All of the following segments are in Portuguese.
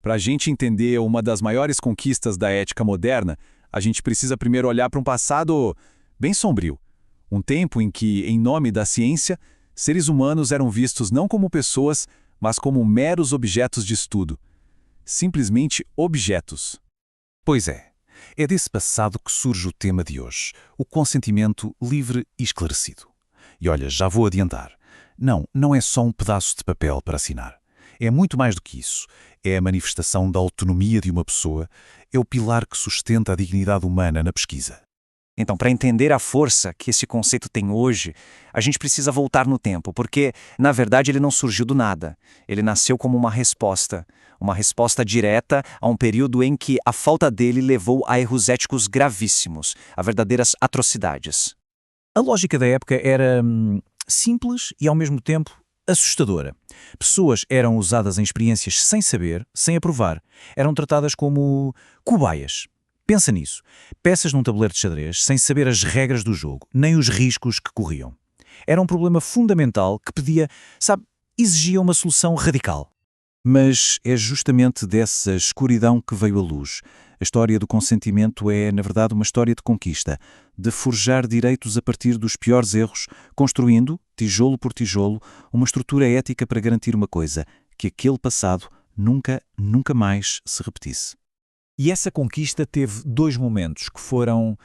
Para a gente entender uma das maiores conquistas da ética moderna, a gente precisa primeiro olhar para um passado bem sombrio. Um tempo em que, em nome da ciência, seres humanos eram vistos não como pessoas, mas como meros objetos de estudo. Simplesmente objetos. Pois é. É desse passado que surge o tema de hoje, o consentimento livre e esclarecido. E olha, já vou adiantar. Não é só um pedaço de papel para assinar. É muito mais do que isso. É a manifestação da autonomia de uma pessoa, é o pilar que sustenta a dignidade humana na pesquisa. Então, para entender a força que esse conceito tem hoje, a gente precisa voltar no tempo, porque, na verdade, ele não surgiu do nada. Ele nasceu como uma resposta direta a um período em que a falta dele levou a erros éticos gravíssimos, a verdadeiras atrocidades. A lógica da época era simples e, ao mesmo tempo, assustadora. Pessoas eram usadas em experiências sem saber, sem aprovar. Eram tratadas como cobaias. Pensa nisso. Peças num tabuleiro de xadrez sem saber as regras do jogo, nem os riscos que corriam. Era um problema fundamental que exigia uma solução radical. Mas é justamente dessa escuridão que veio a luz. A história do consentimento é, na verdade, uma história de conquista, de forjar direitos a partir dos piores erros, construindo, tijolo por tijolo, uma estrutura ética para garantir uma coisa, que aquele passado nunca mais se repetisse. E essa conquista teve dois momentos que foram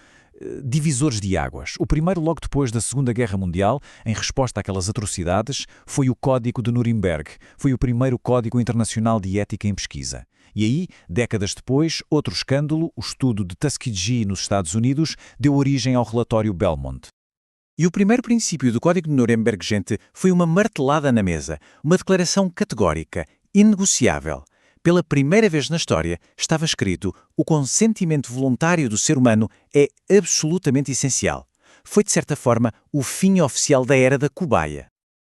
divisores de águas. O primeiro, logo depois da Segunda Guerra Mundial, em resposta àquelas atrocidades, foi o Código de Nuremberg. Foi o primeiro Código Internacional de Ética em Pesquisa. E aí, décadas depois, outro escândalo, o estudo de Tuskegee nos Estados Unidos, deu origem ao relatório Belmont. E o primeiro princípio do Código de Nuremberg, gente, foi uma martelada na mesa, uma declaração categórica, inegociável. Pela primeira vez na história, estava escrito: o consentimento voluntário do ser humano é absolutamente essencial. Foi, de certa forma, o fim oficial da era da cobaia.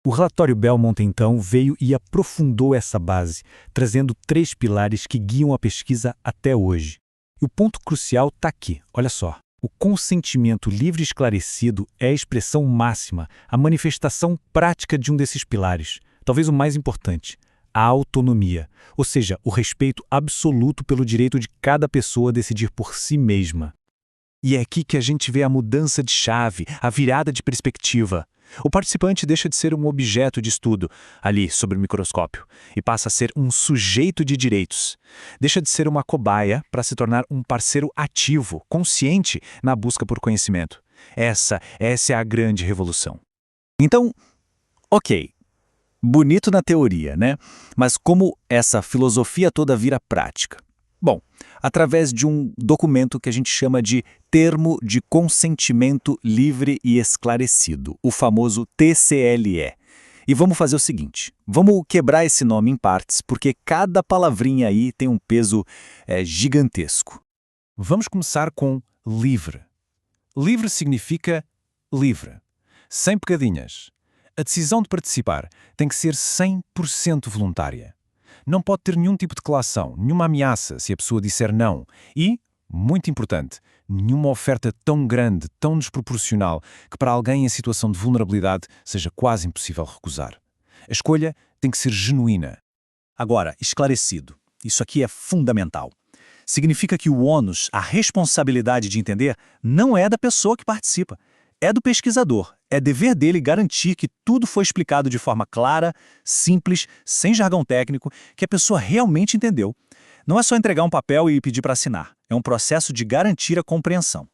O relatório Belmont, então, veio e aprofundou essa base, trazendo 3 pilares que guiam a pesquisa até hoje. E o ponto crucial está aqui, olha só. O consentimento livre e esclarecido é a expressão máxima, a manifestação prática de um desses pilares, talvez o mais importante. A autonomia, ou seja, o respeito absoluto pelo direito de cada pessoa a decidir por si mesma. E é aqui que a gente vê a mudança de chave, a virada de perspectiva. O participante deixa de ser um objeto de estudo, ali, sob o microscópio, e passa a ser um sujeito de direitos. Deixa de ser uma cobaia para se tornar um parceiro ativo, consciente na busca por conhecimento. Essa é a grande revolução. Então, ok. Bonito na teoria, né? Mas como essa filosofia toda vira prática? Bom, através de um documento que a gente chama de Termo de Consentimento Livre e Esclarecido, o famoso TCLE. E vamos fazer o seguinte, vamos quebrar esse nome em partes, porque cada palavrinha aí tem um peso gigantesco. Vamos começar com livre. Livre significa livre, sem pegadinhas. A decisão de participar tem que ser 100% voluntária. Não pode ter nenhum tipo de coação, nenhuma ameaça se a pessoa disser não. E, muito importante, nenhuma oferta tão grande, tão desproporcional, que para alguém em situação de vulnerabilidade seja quase impossível recusar. A escolha tem que ser genuína. Agora, esclarecido. Isso aqui é fundamental. Significa que o ônus, a responsabilidade de entender, não é da pessoa que participa. É do pesquisador. É dever dele garantir que tudo foi explicado de forma clara, simples, sem jargão técnico, que a pessoa realmente entendeu. Não é só entregar um papel e pedir para assinar. É um processo de garantir a compreensão.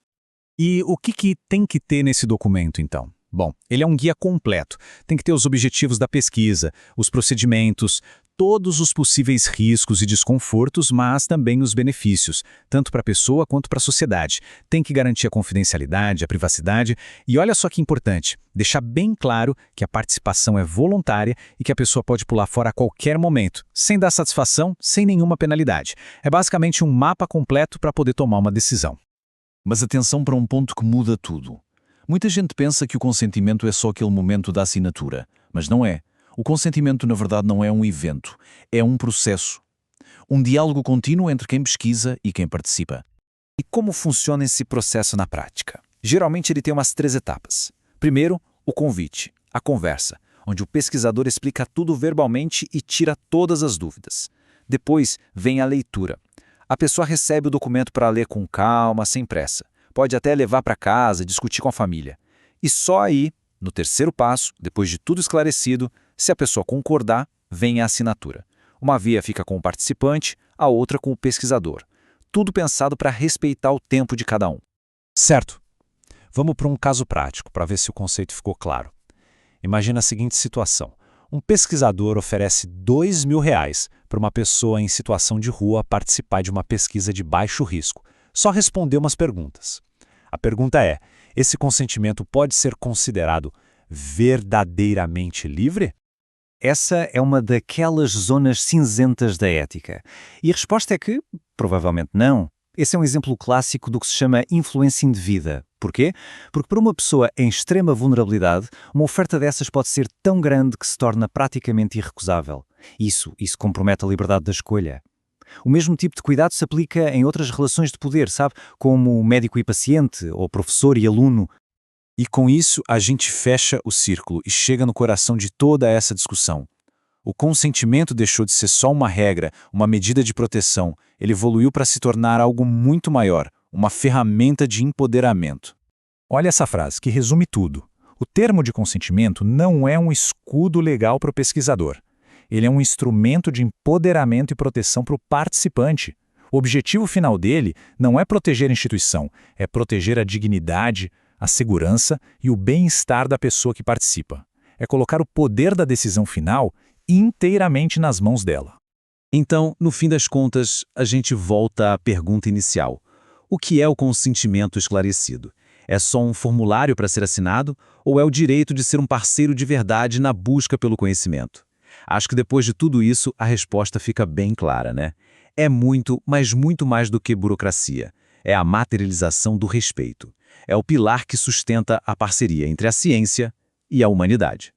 E o que tem que ter nesse documento, então? Bom, ele é um guia completo. Tem que ter os objetivos da pesquisa, os procedimentos, todos os possíveis riscos e desconfortos, mas também os benefícios, tanto para a pessoa quanto para a sociedade. Tem que garantir a confidencialidade, a privacidade e olha só que importante, deixar bem claro que a participação é voluntária e que a pessoa pode pular fora a qualquer momento, sem dar satisfação, sem nenhuma penalidade. É basicamente um mapa completo para poder tomar uma decisão. Mas atenção para um ponto que muda tudo. Muita gente pensa que o consentimento é só aquele momento da assinatura, mas não é. O consentimento, na verdade, não é um evento, é um processo. Um diálogo contínuo entre quem pesquisa e quem participa. E como funciona esse processo na prática? Geralmente ele tem umas 3 etapas. Primeiro, o convite, a conversa, onde o pesquisador explica tudo verbalmente e tira todas as dúvidas. Depois vem a leitura. A pessoa recebe o documento para ler com calma, sem pressa. Pode até levar para casa, discutir com a família. E só aí, no terceiro passo, depois de tudo esclarecido, se a pessoa concordar, vem a assinatura. Uma via fica com o participante, a outra com o pesquisador. Tudo pensado para respeitar o tempo de cada um. Certo. Vamos para um caso prático, para ver se o conceito ficou claro. Imagina a seguinte situação. Um pesquisador oferece R$ 2.000 para uma pessoa em situação de rua participar de uma pesquisa de baixo risco. Só responder umas perguntas. A pergunta é, esse consentimento pode ser considerado verdadeiramente livre? Essa é uma daquelas zonas cinzentas da ética. E a resposta é que, provavelmente não. Esse é um exemplo clássico do que se chama influência indevida. Porquê? Porque para uma pessoa em extrema vulnerabilidade, uma oferta dessas pode ser tão grande que se torna praticamente irrecusável. Isso compromete a liberdade da escolha. O mesmo tipo de cuidado se aplica em outras relações de poder, sabe? Como médico e paciente, ou professor e aluno. E com isso, a gente fecha o círculo e chega no coração de toda essa discussão. O consentimento deixou de ser só uma regra, uma medida de proteção. Ele evoluiu para se tornar algo muito maior, uma ferramenta de empoderamento. Olha essa frase, que resume tudo. O termo de consentimento não é um escudo legal para o pesquisador. Ele é um instrumento de empoderamento e proteção para o participante. O objetivo final dele não é proteger a instituição, é proteger a dignidade, a segurança e o bem-estar da pessoa que participa. É colocar o poder da decisão final inteiramente nas mãos dela. Então, no fim das contas, a gente volta à pergunta inicial. O que é o consentimento esclarecido? É só um formulário para ser assinado ou é o direito de ser um parceiro de verdade na busca pelo conhecimento? Acho que depois de tudo isso, a resposta fica bem clara, né? É muito, mas muito mais do que burocracia. É a materialização do respeito. É o pilar que sustenta a parceria entre a ciência e a humanidade.